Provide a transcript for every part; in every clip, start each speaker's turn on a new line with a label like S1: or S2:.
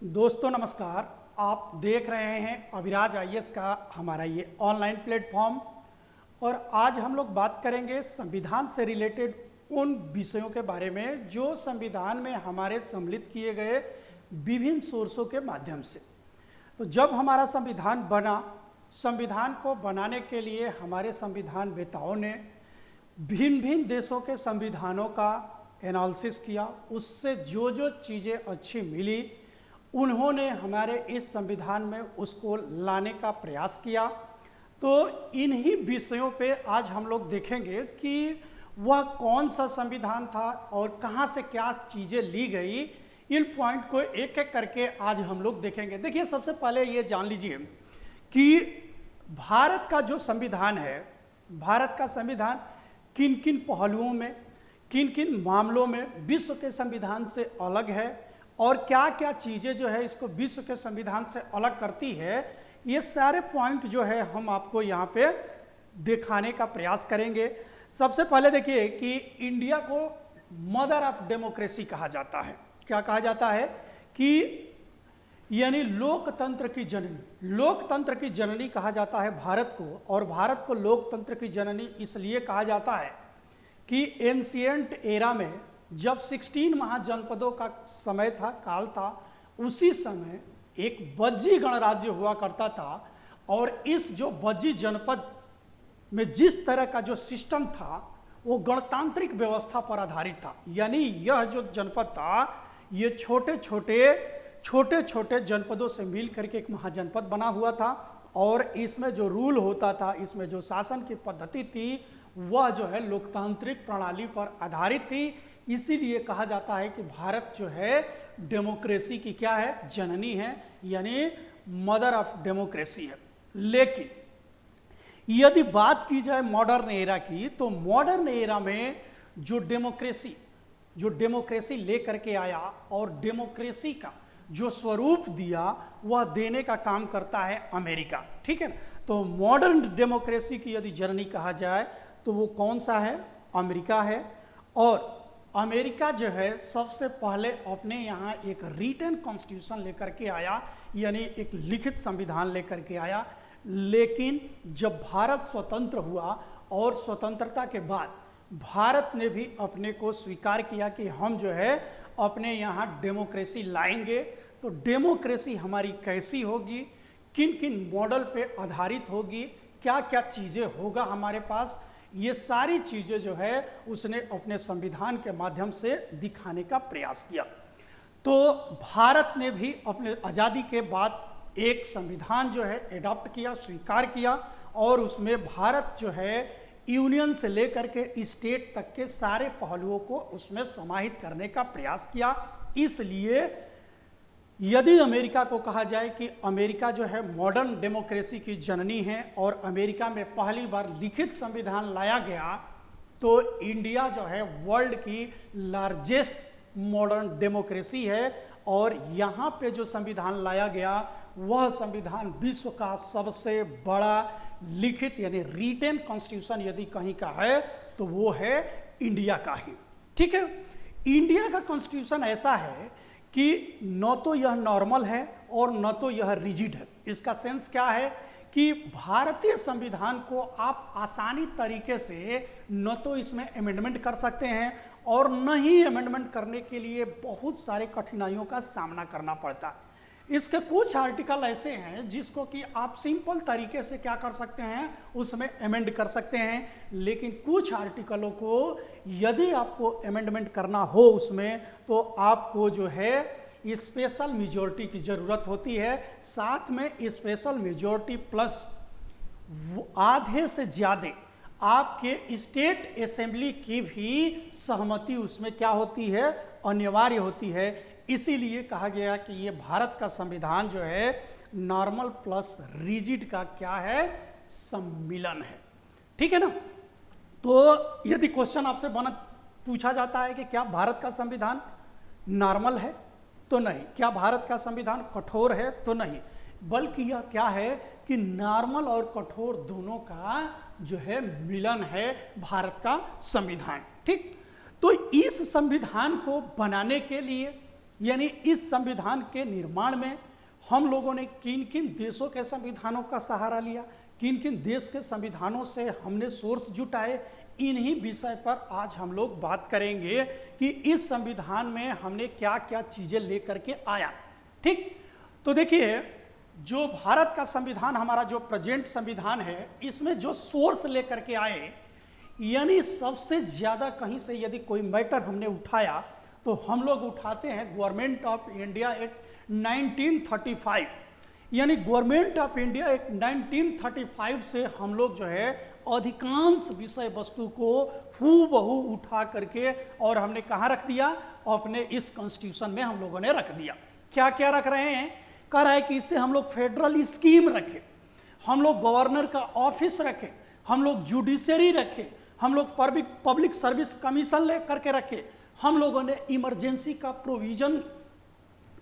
S1: दोस्तों नमस्कार। आप देख रहे हैं अभिराज आईएएस का हमारा ये ऑनलाइन प्लेटफॉर्म और आज हम लोग बात करेंगे संविधान से रिलेटेड उन विषयों के बारे में जो संविधान में हमारे सम्मिलित किए गए विभिन्न सोर्सों के माध्यम से। तो जब हमारा संविधान बना, संविधान को बनाने के लिए हमारे संविधान वेताओं ने भिन्न भिन्न देशों के संविधानों का एनालिसिस किया, उससे जो जो चीज़ें अच्छी मिली उन्होंने हमारे इस संविधान में उसको लाने का प्रयास किया। तो इन्हीं विषयों पे आज हम लोग देखेंगे कि वह कौन सा संविधान था और कहाँ से क्या चीज़ें ली गई। इन पॉइंट को एक एक करके आज हम लोग देखेंगे। देखिए, सबसे पहले ये जान लीजिए कि भारत का जो संविधान है, भारत का संविधान किन किन पहलुओं में, किन किन मामलों में विश्व के संविधान से अलग है और क्या क्या चीज़ें जो है इसको विश्व के संविधान से अलग करती है, ये सारे पॉइंट जो है हम आपको यहाँ पे दिखाने का प्रयास करेंगे। सबसे पहले देखिए कि इंडिया को मदर ऑफ डेमोक्रेसी कहा जाता है। क्या कहा जाता है कि यानी लोकतंत्र की जननी, लोकतंत्र की जननी कहा जाता है भारत को। और भारत को लोकतंत्र की जननी इसलिए कहा जाता है कि एंशिएंट एरा में जब 16 महाजनपदों का समय था, काल था, उसी समय एक बज्जी गणराज्य हुआ करता था और इस जो बज्जी जनपद में जिस तरह का जो सिस्टम था वो गणतांत्रिक व्यवस्था पर आधारित था। यानी यह जो जनपद था ये छोटे छोटे जनपदों से मिल करके एक महाजनपद बना हुआ था और इसमें जो रूल होता था, इसमें जो शासन की पद्धति थी वह जो है लोकतांत्रिक प्रणाली पर आधारित थी। इसीलिए कहा जाता है कि भारत जो है डेमोक्रेसी की क्या है, जननी है, यानी मदर ऑफ डेमोक्रेसी है। लेकिन यदि बात की जाए मॉडर्न एरा की, तो मॉडर्न एरा में जो डेमोक्रेसी लेकर के आया और डेमोक्रेसी का जो स्वरूप दिया वह देने का काम करता है अमेरिका। ठीक है ना। तो मॉडर्न डेमोक्रेसी की यदि जर्नी कहा जाए तो वो कौन सा है, अमेरिका है। और अमेरिका जो है सबसे पहले अपने यहाँ एक रिटन कॉन्स्टिट्यूशन लेकर के आया, यानी एक लिखित संविधान लेकर के आया। लेकिन जब भारत स्वतंत्र हुआ और स्वतंत्रता के बाद भारत ने भी अपने को स्वीकार किया कि हम जो है अपने यहाँ डेमोक्रेसी लाएंगे। तो डेमोक्रेसी हमारी कैसी होगी, किन किन मॉडल पे आधारित होगी, क्या क्या चीज़ें होगा हमारे पास, ये सारी चीज़ें जो है उसने अपने संविधान के माध्यम से दिखाने का प्रयास किया। तो भारत ने भी अपने आज़ादी के बाद एक संविधान जो है एडॉप्ट किया, स्वीकार किया और उसमें भारत जो है यूनियन से लेकर के स्टेट तक के सारे पहलुओं को उसमें समाहित करने का प्रयास किया। इसलिए यदि अमेरिका को कहा जाए कि अमेरिका जो है मॉडर्न डेमोक्रेसी की जननी है और अमेरिका में पहली बार लिखित संविधान लाया गया, तो इंडिया जो है वर्ल्ड की लार्जेस्ट मॉडर्न डेमोक्रेसी है और यहाँ पे जो संविधान लाया गया वह संविधान विश्व का सबसे बड़ा लिखित यानी रिटेन कॉन्स्टिट्यूशन यदि कहीं का है तो वो है इंडिया का ही। ठीक है। इंडिया का कॉन्स्टिट्यूशन ऐसा है कि न तो यह नॉर्मल है और न तो यह रिजिड है। इसका सेंस क्या है कि भारतीय संविधान को आप आसानी तरीके से न तो इसमें अमेंडमेंट कर सकते हैं और न ही अमेंडमेंट करने के लिए बहुत सारे कठिनाइयों का सामना करना पड़ता है। इसके कुछ आर्टिकल ऐसे हैं जिसको कि आप सिंपल तरीके से क्या कर सकते हैं, उसमें अमेंड कर सकते हैं। लेकिन कुछ आर्टिकलों को यदि आपको अमेंडमेंट करना हो उसमें तो आपको जो है स्पेशल मेजॉरिटी की ज़रूरत होती है। साथ में स्पेशल मेजॉरिटी प्लस आधे से ज़्यादा आपके स्टेट असेंबली की भी सहमति उसमें क्या होती है, अनिवार्य होती है। इसीलिए कहा गया कि ये भारत का संविधान जो है नॉर्मल प्लस रिजिड का क्या है, सम्मिलन है। ठीक है ना। तो यदि क्वेश्चन आपसे पूछा जाता है कि क्या भारत का संविधान नॉर्मल है, तो नहीं। क्या भारत का संविधान कठोर है, तो नहीं। बल्कि यह क्या है कि नॉर्मल और कठोर दोनों का जो है मिलन है भारत का संविधान। ठीक। तो इस संविधान को बनाने के लिए यानी इस संविधान के निर्माण में हम लोगों ने किन किन देशों के संविधानों का सहारा लिया, किन किन देश के संविधानों से हमने सोर्स जुटाए, इन्हीं विषय पर आज हम लोग बात करेंगे कि इस संविधान में हमने क्या क्या चीजें लेकर के आया। ठीक, तो देखिए जो भारत का संविधान, हमारा जो प्रेजेंट संविधान है, इसमें जो सोर्स लेकर के आए, यानी सबसे ज्यादा कहीं से यदि कोई मैटर हमने उठाया तो हम लोग उठाते हैं गवर्नमेंट ऑफ इंडिया एक्ट 1935। यानी गवर्नमेंट ऑफ इंडिया एक्ट 1935 से हम लोग जो है अधिकांश विषय वस्तु को हूबहू उठा करके और हमने कहाँ रख दिया, अपने इस कॉन्स्टिट्यूशन में हम लोगों ने रख दिया। क्या क्या रख रहे हैं, कह रहा है कि इससे हम लोग फेडरल स्कीम रखें, हम लोग गवर्नर का ऑफिस रखें, हम लोग जुडिशरी रखें, हम लोग पब्लिक सर्विस कमीशन ले करके रखें, हम लोगों ने इमरजेंसी का प्रोविजन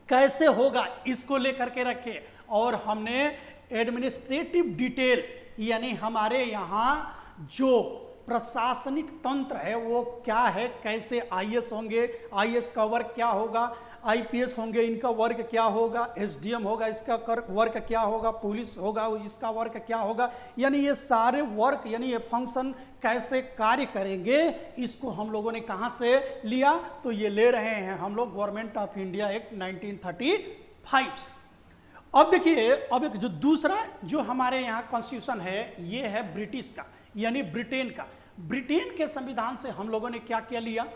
S1: कैसे होगा इसको लेकर के रखे, और हमने एडमिनिस्ट्रेटिव डिटेल यानी हमारे यहाँ जो प्रशासनिक तंत्र है वो क्या है, कैसे आईएएस होंगे, आईएएस का वर्क क्या होगा, आईपीएस होंगे इनका वर्क क्या होगा, एसडीएम होगा इसका वर्क क्या होगा, पुलिस होगा इसका वर्क क्या होगा, यानी ये सारे वर्क यानी ये फंक्शन कैसे कार्य करेंगे, इसको हम लोगों ने कहाँ से लिया, तो ये ले रहे हैं हम लोग गवर्नमेंट ऑफ इंडिया एक्ट 1935 से। अब देखिए, अब एक जो दूसरा जो हमारे यहाँ कॉन्स्टिट्यूशन है ये है ब्रिटिश का, यानी ब्रिटेन का। ब्रिटेन के संविधान से हम लोगों ने क्या क्या लिया,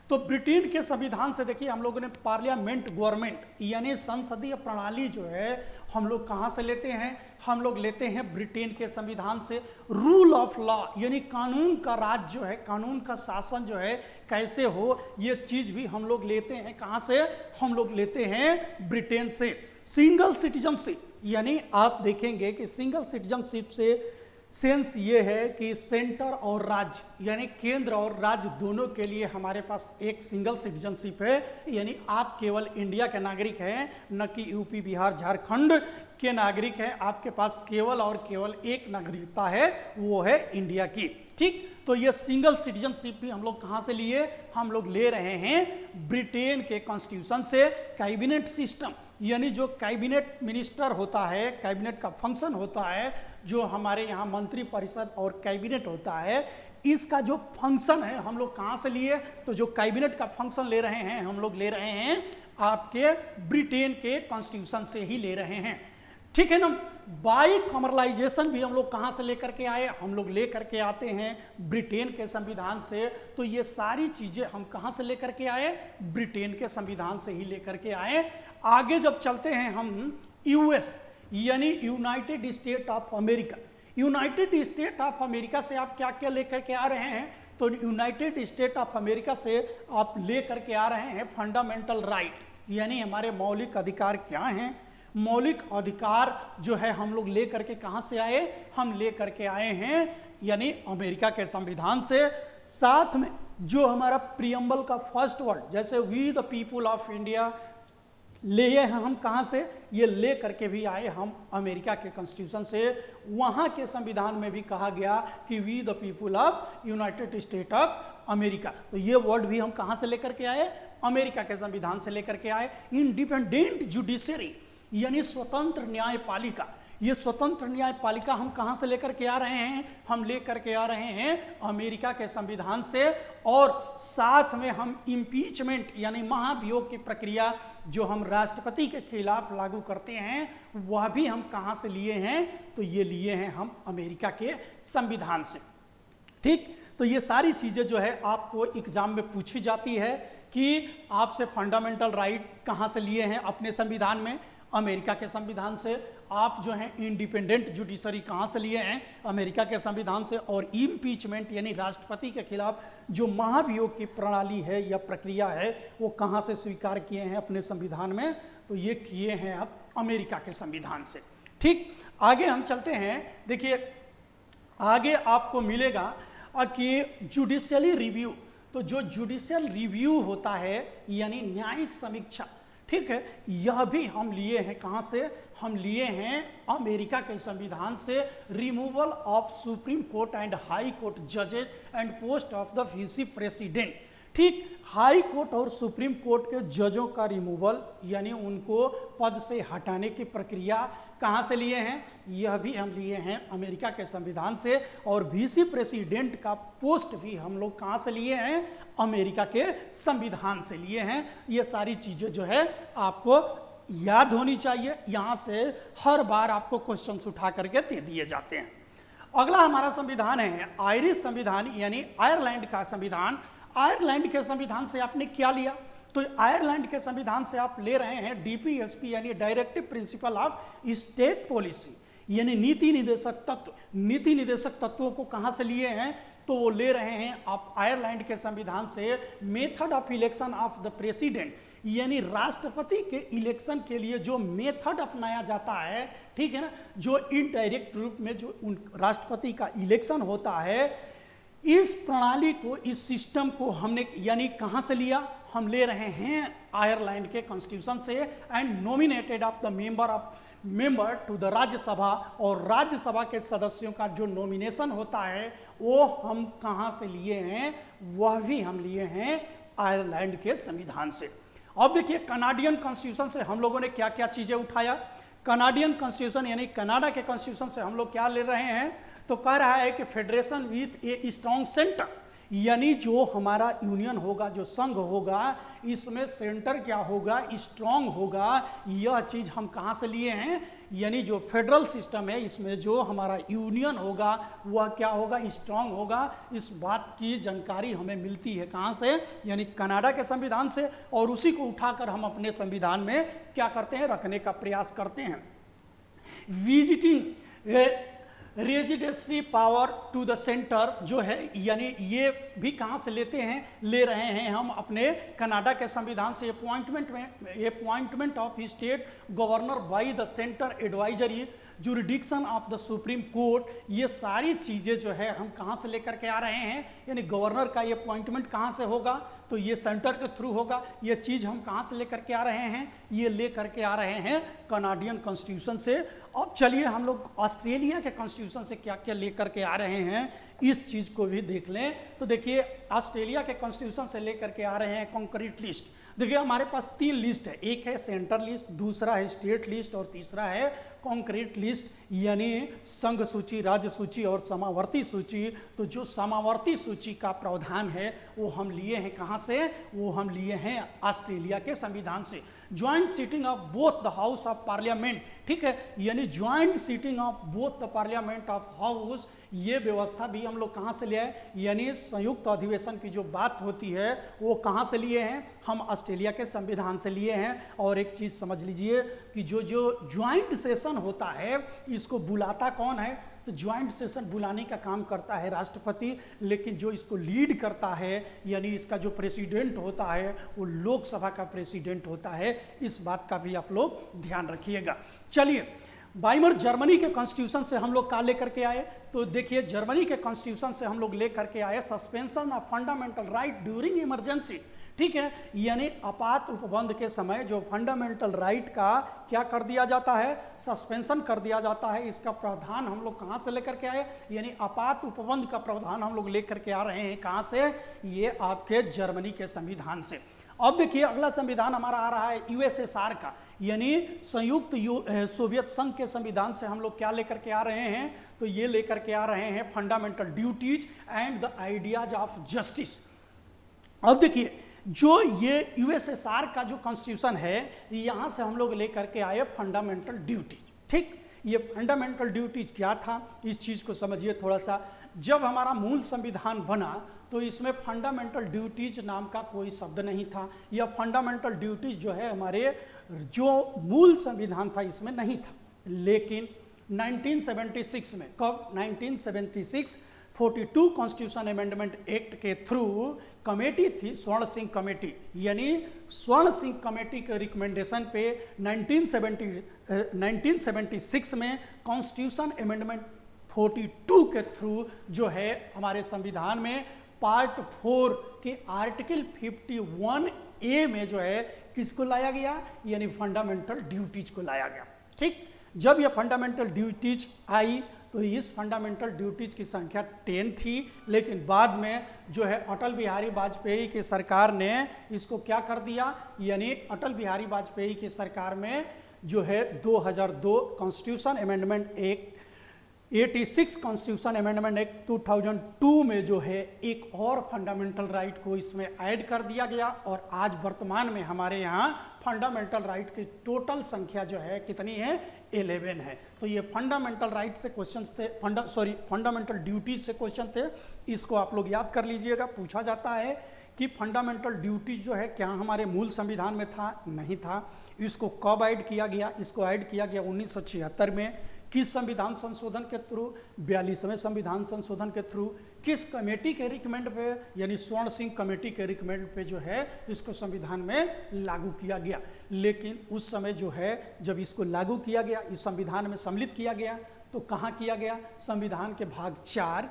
S1: तो ब्रिटेन के संविधान से देखिए हम लोगों ने पार्लियामेंट गवर्नमेंट यानी संसदीय प्रणाली जो है हम लोग कहाँ से लेते हैं, हम लोग लेते हैं ब्रिटेन के संविधान से। रूल ऑफ लॉ यानी कानून का राज जो है, कानून का शासन जो है कैसे हो, ये चीज भी हम लोग लेते हैं कहाँ से, हम लोग लेते हैं ब्रिटेन से। सिंगल सिटीजनशिप यानी आप देखेंगे कि सिंगल सिटीजनशिप से सेंस ये है कि सेंटर और राज्य यानी केंद्र और राज्य दोनों के लिए हमारे पास एक सिंगल सिटीजनशिप है, यानी आप केवल इंडिया के नागरिक हैं, न कि यूपी बिहार झारखंड के नागरिक हैं, आपके पास केवल और केवल एक नागरिकता है, वो है इंडिया की। ठीक, तो ये सिंगल सिटीजनशिप भी हम लोग कहाँ से लिए, हम लोग ले रहे हैं ब्रिटेन के कॉन्स्टिट्यूशन से। कैबिनेट सिस्टम यानी जो कैबिनेट मिनिस्टर होता है, कैबिनेट का फंक्शन होता है, जो हमारे यहाँ मंत्री परिषद और कैबिनेट होता है, इसका जो फंक्शन है हम लोग कहाँ से लिए, तो जो कैबिनेट का फंक्शन ले रहे हैं हम लोग ले रहे हैं आपके ब्रिटेन के कॉन्स्टिट्यूशन से ही ले रहे हैं। ठीक है ना। बाई कॉमर्लाइजेशन भी हम लोग कहाँ से लेकर के आए, हम लोग लेकर के आते हैं ब्रिटेन के संविधान से। तो ये सारी चीजें हम कहाँ से लेकर के आए, ब्रिटेन के संविधान से ही लेकर के आए। आगे जब चलते हैं हम यूएस यानी United State of America. United State of America से आप क्या क्या लेकर के आ रहे हैं, तो यूनाइटेड स्टेट ऑफ अमेरिका से आप लेकर के आ रहे हैं फंडामेंटल राइट यानी हमारे मौलिक अधिकार क्या हैं। मौलिक अधिकार जो है हम लोग ले करके कहाँ से आए, हम ले करके आए हैं यानी अमेरिका के संविधान से। साथ में जो हमारा प्रियम्बल का फर्स्ट वर्ड जैसे we the people of India ले हैं हम कहाँ से, ये ले करके भी आए हम अमेरिका के कॉन्स्टिट्यूशन से। वहाँ के संविधान में भी कहा गया कि we the people of United State of America, तो ये वर्ड भी हम कहाँ से लेकर के आए, अमेरिका के संविधान से लेकर के आए। इंडिपेंडेंट जुडिशरी यानी स्वतंत्र न्यायपालिका, ये स्वतंत्र न्यायपालिका हम कहाँ से लेकर के आ रहे हैं, हम लेकर के आ रहे हैं अमेरिका के संविधान से। और साथ में हम इम्पीचमेंट यानी महाभियोग की प्रक्रिया जो हम राष्ट्रपति के खिलाफ लागू करते हैं वह भी हम कहाँ से लिए हैं, तो ये लिए हैं हम अमेरिका के संविधान से। ठीक, तो ये सारी चीज़ें जो है आपको एग्जाम में पूछी जाती है कि आपसे फंडामेंटल राइट कहाँ से लिए हैं अपने संविधान में, अमेरिका के संविधान से। आप जो हैं इंडिपेंडेंट जुडिशरी कहाँ से लिए हैं, अमेरिका के संविधान से। और इम्पीचमेंट यानी राष्ट्रपति के खिलाफ जो महाभियोग की प्रणाली है या प्रक्रिया है वो कहाँ से स्वीकार किए हैं अपने संविधान में, तो ये किए हैं आप अमेरिका के संविधान से। ठीक, आगे हम चलते हैं। देखिए आगे आपको मिलेगा कि जुडिशियली रिव्यू, तो जो जुडिशियल रिव्यू होता है यानी न्यायिक समीक्षा, ठीक है, यह भी हम लिए हैं कहाँ से, हम लिए हैं अमेरिका के संविधान से। Removal of supreme court and high court जजेस and post of the vice president, ठीक हाई कोर्ट और सुप्रीम कोर्ट के जजों का रिमूवल यानी उनको पद से हटाने की प्रक्रिया कहाँ से लिए हैं? यह भी हम लिए हैं अमेरिका के संविधान से, और वीसी प्रेसिडेंट का पोस्ट भी हम लोग कहाँ से लिए हैं? अमेरिका के संविधान से लिए हैं। ये सारी चीज़ें जो है आपको याद होनी चाहिए, यहाँ से हर बार आपको क्वेश्चंस उठा करके दे दिए जाते हैं। अगला हमारा संविधान है आयरिश संविधान यानी आयरलैंड का संविधान। आयरलैंड के संविधान से आपने क्या लिया? तो आयरलैंड के संविधान से आप ले रहे हैं डीपीएसपी यानी directive principle of state policy, यानी नीति निदेशक तत्व। नीति निदेशक तत्वों को कहाँ से लिए हैं? तो वो ले रहे हैं आप आयरलैंड के संविधान से method of election of the president, यानी राष्ट्रपति के इलेक्शन के लिए जो मेथड अपनाया जाता है, ठीक है ना, जो इनडायरेक्ट रूप में जो राष्ट्रपति का इलेक्शन होता है, इस प्रणाली को, इस सिस्टम को हमने यानी कहाँ से लिया? हम ले रहे हैं आयरलैंड के कॉन्स्टिट्यूशन से। And nominated of the member to the Rajya Sabha, और राज्यसभा के सदस्यों का जो नॉमिनेशन होता है वो हम कहाँ से लिए हैं? वह भी हम लिए हैं आयरलैंड के संविधान से। अब देखिए कनाडियन कॉन्स्टिट्यूशन से हम लोगों ने क्या क्या चीजें उठाया। कनाडियन कॉन्स्टिट्यूशन यानी कनाडा के कॉन्स्टिट्यूशन से हम लोग क्या ले रहे हैं? तो कह रहा है कि federation with a strong centre, यानी जो हमारा यूनियन होगा, जो संघ होगा, इसमें सेंटर क्या होगा? स्ट्रॉन्ग होगा। यह चीज हम कहाँ से लिए हैं? यानी जो फेडरल सिस्टम है इसमें जो हमारा यूनियन होगा वह क्या होगा? स्ट्रॉन्ग होगा। इस बात की जानकारी हमें मिलती है कहाँ से? यानी कनाडा के संविधान से, और उसी को उठाकर हम अपने संविधान में क्या करते हैं? रखने का प्रयास करते हैं। Visiting residency power to the centre जो है, यानी ये भी कहाँ से लेते हैं? ले रहे हैं हम अपने कनाडा के संविधान से। Appointment of state governor by the centre advisory jurisdiction of the supreme court, ये सारी चीज़ें जो है हम कहाँ से लेकर के आ रहे हैं? यानी गवर्नर का ये अपॉइंटमेंट कहाँ से होगा? तो ये सेंटर के थ्रू होगा। ये चीज़ हम कहाँ से लेकर के आ रहे हैं? ये लेकर के आ रहे हैं कनाडियन कॉन्स्टिट्यूशन से। अब चलिए हम लोग ऑस्ट्रेलिया के कॉन्स्टिट्यूशन से क्या क्या लेकर के आ रहे हैं इस चीज़ को भी देख लें। तो देखिए ऑस्ट्रेलिया के कॉन्स्टिट्यूशन से लेकर के आ रहे हैं कॉन्क्रीट लिस्ट। देखिए हमारे पास 3 लिस्ट है, एक है सेंटर लिस्ट, दूसरा है स्टेट लिस्ट, और तीसरा है कॉन्क्रीट लिस्ट यानी संघ सूची, राज्य सूची और समावर्ती सूची। तो जो समावर्ती सूची का प्रावधान है वो हम लिए हैं कहाँ से? वो हम लिए हैं ऑस्ट्रेलिया के संविधान से। Joint sitting of both the house of parliament, ठीक है, यानी joint sitting of both the parliament of house, ये व्यवस्था भी हम लोग कहाँ से ले आए? यानी संयुक्त अधिवेशन की जो बात होती है वो कहाँ से लिए हैं? हम ऑस्ट्रेलिया के संविधान से लिए हैं। और एक चीज़ समझ लीजिए कि जो ज्वाइंट सेशन होता है इसको बुलाता कौन है? तो ज्वाइंट सेशन बुलाने का काम करता है राष्ट्रपति, लेकिन जो इसको लीड करता है यानी इसका जो प्रेसिडेंट होता है वो लोकसभा का प्रेसिडेंट होता है। इस बात का भी आप लोग ड्यान रखिएगा। चलिए बाइमर जर्मनी के कॉन्स्टिट्यूशन से हम लोग क्या लेकर के आए? तो देखिए जर्मनी के कॉन्स्टिट्यूशन से हम लोग लेकर के आए suspension of fundamental right during emergency, ठीक है, यानी आपात उपबंध के समय जो फंडामेंटल राइट का क्या कर दिया जाता है? सस्पेंशन कर दिया जाता है। इसका प्रावधान हम लोग कहाँ से लेकर के आए? यानी आपात उपबंध का प्रावधान हम लोग लेकर के आ रहे हैं कहाँ से? ये आपके जर्मनी के संविधान से। अब देखिए अगला संविधान हमारा आ रहा है यूएसएसआर का, यानी संयुक्त सोवियत संघ के संविधान से हम लोग क्या लेकर के आ रहे हैं? तो ये लेकर के आ रहे हैं fundamental duties and the ideas of justice. अब देखिए जो ये यूएसएसआर का जो कॉन्स्टिट्यूशन है यहाँ से हम लोग लेकर के आए फंडामेंटल ड्यूटीज, ठीक। ये फंडामेंटल ड्यूटीज क्या था इस चीज़ को समझिए थोड़ा सा। जब हमारा मूल संविधान बना तो इसमें फंडामेंटल ड्यूटीज नाम का कोई शब्द नहीं था। यह फंडामेंटल ड्यूटीज जो है हमारे जो मूल संविधान था इसमें नहीं था, लेकिन 1976 में, कब? 1976 42 कॉन्स्टिट्यूशन अमेंडमेंट एक्ट के थ्रू कमेटी थी स्वर्ण सिंह कमेटी, यानी स्वर्ण सिंह कमेटी के रिकमेंडेशन पे 1976 में कॉन्स्टिट्यूशन अमेंडमेंट 42 के थ्रू जो है हमारे संविधान में पार्ट 4 के आर्टिकल 51A में जो है किसको लाया गया? यानी फंडामेंटल ड्यूटीज को लाया गया, ठीक। जब यह फंडामेंटल ड्यूटीज आई तो इस फंडामेंटल ड्यूटीज की संख्या 10 थी, लेकिन बाद में जो है अटल बिहारी वाजपेयी की सरकार ने इसको क्या कर दिया, यानी अटल बिहारी वाजपेयी की सरकार में जो है 2002 constitution amendment act 86 constitution amendment act 2002 में जो है एक और फंडामेंटल राइट को इसमें ऐड कर दिया गया, और आज वर्तमान में हमारे यहाँ फंडामेंटल राइट की टोटल संख्या जो है कितनी है, 11 है। तो ये फंडामेंटल राइट से क्वेश्चंस थे, फंडामेंटल ड्यूटीज से क्वेश्चन थे, इसको आप लोग याद कर लीजिएगा। पूछा जाता है कि फंडामेंटल ड्यूटीज जो है क्या हमारे मूल संविधान में था, नहीं था। इसको कब ऐड किया गया, इसको ऐड किया गया 1976 में। किस संविधान संशोधन के थ्रू, 42वें संविधान संशोधन के थ्रू। किस कमेटी के रिकमेंड पे, यानी स्वर्ण सिंह कमेटी के रिकमेंड पे जो है इसको संविधान में लागू किया गया। लेकिन उस समय जो है जब इसको लागू किया गया, इस संविधान में सम्मिलित किया गया, तो कहाँ किया गया, संविधान के भाग 4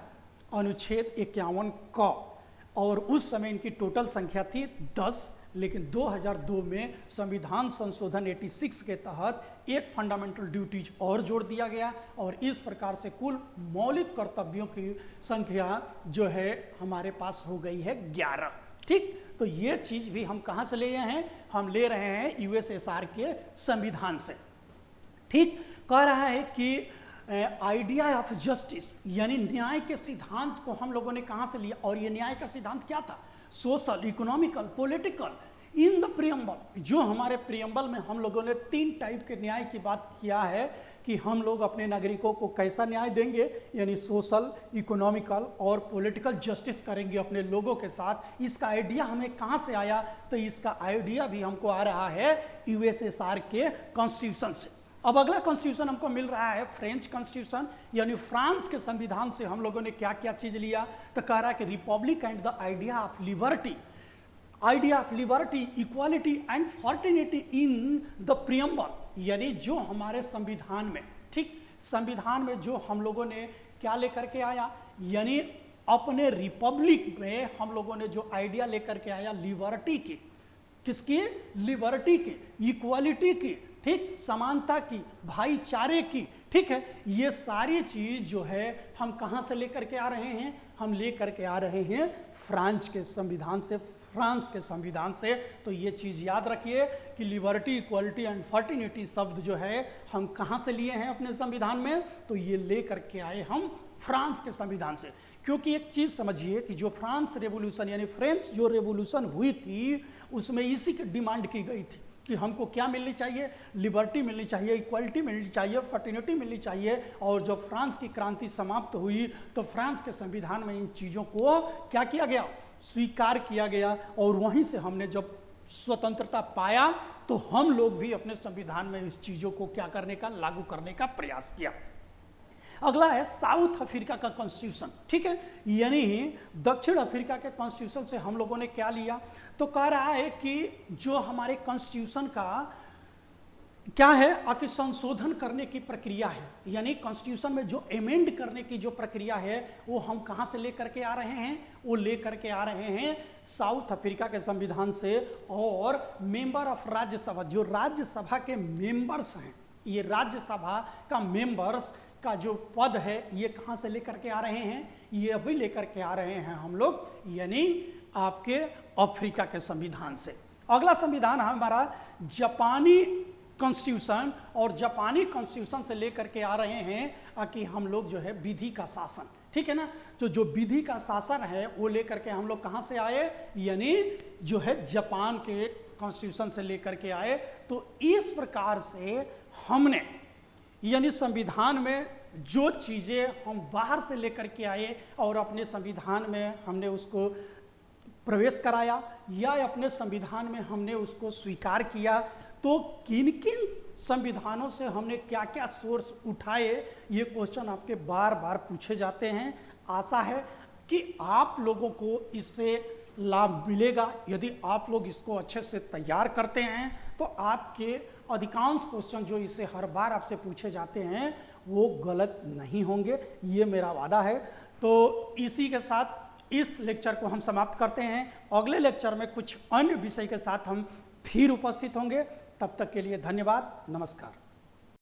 S1: अनुच्छेद 51 क, और उस समय इनकी टोटल संख्या थी 10। लेकिन 2002 में संविधान संशोधन 86 के तहत एक फंडामेंटल ड्यूटीज और जोड़ दिया गया, और इस प्रकार से कुल मौलिक कर्तव्यों की संख्या जो है हमारे पास हो गई है 11। ठीक, तो ये चीज भी हम कहाँ से ले रहे हैं, हम ले रहे हैं यूएसएसआर के संविधान से। ठीक, कह रहा है कि आइडिया ऑफ जस्टिस, यानी न्याय के सिद्धांत को हम लोगों ने कहाँ से लिया, और ये न्याय का सिद्धांत क्या था, social, economical, political, in the preamble. जो हमारे प्रियम्बल में हम लोगों ने 3 टाइप के न्याय की बात किया है कि हम लोग अपने नागरिकों को कैसा न्याय देंगे, यानी सोशल, इकोनॉमिकल और पॉलिटिकल जस्टिस करेंगे अपने लोगों के साथ। इसका आइडिया हमें कहाँ से आया, तो इसका आइडिया भी हमको आ रहा है यूएसएसआर के कॉन्स्टिट्यूशन से। अब अगला कॉन्स्टिट्यूशन हमको मिल रहा है फ्रेंच कॉन्स्टिट्यूशन, यानी फ्रांस के संविधान से हम लोगों ने क्या क्या चीज लिया, तो कह रहा है कि Republic and the idea of liberty, idea of liberty, equality and fraternity in the preamble, यानी जो हमारे संविधान में, ठीक, संविधान में जो हम लोगों ने क्या लेकर के आया, यानी अपने रिपब्लिक में हम लोगों ने जो आइडिया लेकर के आया लिबर्टी की, किसकी, लिबर्टी की, इक्वालिटी की, ठीक, समानता की, भाईचारे की, ठीक है। ये सारी चीज जो है हम कहां से लेकर के आ रहे हैं, हम लेकर के आ रहे हैं फ्रांस के संविधान से, फ्रांस के संविधान से। तो ये चीज याद रखिए कि लिबर्टी, इक्वालिटी एंड फर्टिनिटी शब्द जो है हम कहां से लिए हैं अपने संविधान में, तो ये लेकर के आए हम फ्रांस के संविधान से। क्योंकि एक चीज समझिए कि जो फ्रांस रेवोल्यूशन, यानी फ्रेंच जो रेवोल्यूशन हुई थी, उसमें इसी की डिमांड की गई थी कि हमको क्या मिलनी चाहिए, लिबर्टी मिलनी चाहिए, इक्वालिटी मिलनी चाहिए, फर्टिनिटी मिलनी चाहिए। और जब फ्रांस की क्रांति समाप्त हुई तो फ्रांस के संविधान में इन चीज़ों को क्या किया गया, स्वीकार किया गया। और वहीं से हमने जब स्वतंत्रता पाया तो हम लोग भी अपने संविधान में इस चीज़ों को क्या करने का, लागू करने का प्रयास किया। अगला है साउथ अफ्रीका का कॉन्स्टिट्यूशन, ठीक है, यानी दक्षिण अफ्रीका के कॉन्स्टिट्यूशन से हम लोगों ने क्या लिया, तो कह रहा है कि जो हमारे कॉन्स्टिट्यूशन का क्या है कि संशोधन करने की प्रक्रिया है, यानी कॉन्स्टिट्यूशन में जो अमेंड करने की जो प्रक्रिया है वो हम कहाँ से लेकर के आ रहे हैं, वो लेकर के आ रहे हैं साउथ अफ्रीका के संविधान से। और मेंबर ऑफ राज्यसभा, जो राज्यसभा के मेंबर्स हैं, ये राज्यसभा का मेंबर्स का जो पद है ये कहाँ से लेकर के आ रहे हैं, ये अभी लेकर के आ रहे हैं हम लोग, यानी आपके अफ्रीका के संविधान से। अगला संविधान हमारा जापानी कॉन्स्टिट्यूशन, और जापानी कॉन्स्टिट्यूशन से लेकर के आ रहे हैं कि हम लोग जो है विधि का शासन, ठीक है ना, तो जो विधि का शासन है वो लेकर के हम लोग कहाँ से आए, यानी जो है जापान के कॉन्स्टिट्यूशन से लेकर के आए। तो इस प्रकार से हमने, यानी संविधान में जो चीज़ें हम बाहर से लेकर के आए और अपने संविधान में हमने उसको प्रवेश कराया या अपने संविधान में हमने उसको स्वीकार किया, तो किन किन संविधानों से हमने क्या क्या सोर्स उठाए, ये क्वेश्चन आपके बार बार पूछे जाते हैं। आशा है कि आप लोगों को इससे लाभ मिलेगा। यदि आप लोग इसको अच्छे से तैयार करते हैं तो आपके अधिकांश क्वेश्चन जो इससे हर बार आपसे पूछे जाते हैं वो गलत नहीं होंगे, ये मेरा वादा है। तो इसी के साथ इस लेक्चर को हम समाप्त करते हैं। अगले लेक्चर में कुछ अन्य विषय के साथ हम फिर उपस्थित होंगे। तब तक के लिए धन्यवाद, नमस्कार।